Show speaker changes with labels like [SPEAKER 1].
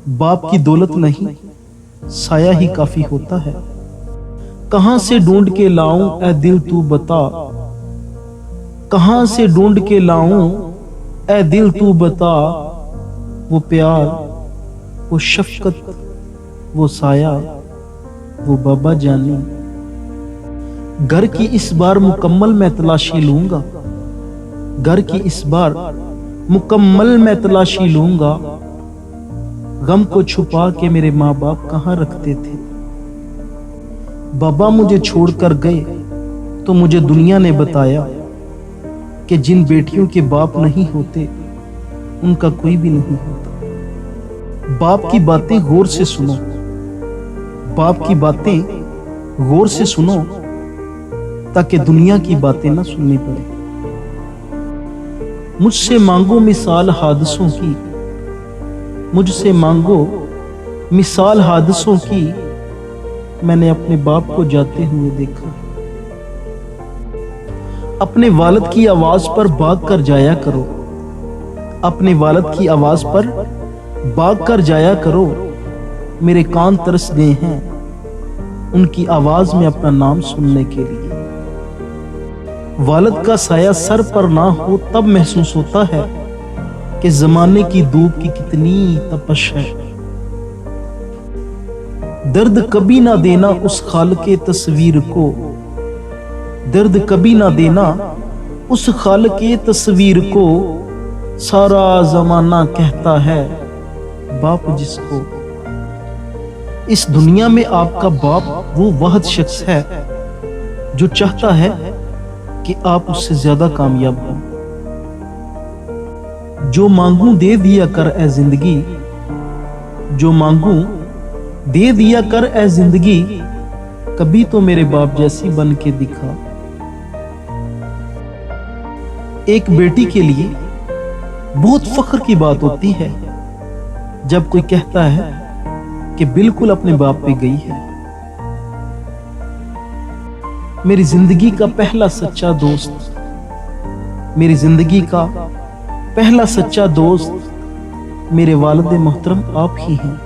[SPEAKER 1] باپ کی دولت نہیں سایہ ہی کافی ہوتا ہے۔ کہاں سے ڈھونڈ کے لاؤں اے دل تو بتا، کہاں سے ڈھونڈ کے لاؤں اے دل تو بتا، وہ پیار، وہ شفقت، وہ سایہ، وہ بابا جانی۔ گھر کی اس بار مکمل میں تلاشی لوں گا، گھر کی اس بار مکمل میں تلاشی لوں گا، غم کو چھپا کے میرے ماں باپ کہاں رکھتے تھے۔ بابا مجھے چھوڑ کر گئے تو مجھے دنیا نے بتایا کہ جن بیٹیوں کے باپ نہیں ہوتے ان کا کوئی بھی نہیں ہوتا۔ باپ کی باتیں غور سے سنو، باپ کی باتیں غور سے سنو تاکہ دنیا کی باتیں نہ سننی پڑے۔ مجھ سے مانگو مثال حادثوں کی، مجھ سے مانگو مثال حادثوں کی، میں نے اپنے باپ کو جاتے ہوئے دیکھا۔ اپنے والد کی آواز پر بھاگ کر جایا کرو، اپنے والد کی آواز پر بھاگ کر جایا کرو، میرے کان ترس گئے ہیں ان کی آواز میں اپنا نام سننے کے لیے۔ والد کا سایہ سر پر نہ ہو تب محسوس ہوتا ہے کہ زمانے کی دھوپ کی کتنی تپش ہے۔ درد کبھی نہ دینا اس خالق تصویر کو، درد کبھی نہ دینا اس خالق تصویر کو، سارا زمانہ کہتا ہے باپ جس کو۔ اس دنیا میں آپ کا باپ وہ واحد شخص ہے جو چاہتا ہے کہ آپ اس سے زیادہ کامیاب ہوں۔ جو مانگوں دے دیا کر اے زندگی، جو مانگوں دے دیا کر اے زندگی، کبھی تو میرے باپ جیسی بن کے دکھا۔ ایک بیٹی کے لیے بہت فخر کی بات ہوتی ہے جب کوئی کہتا ہے کہ بالکل اپنے باپ پہ گئی ہے۔ میری زندگی کا پہلا سچا دوست، میری زندگی کا پہلا سچا دوست میرے والد محترم آپ ہی ہیں۔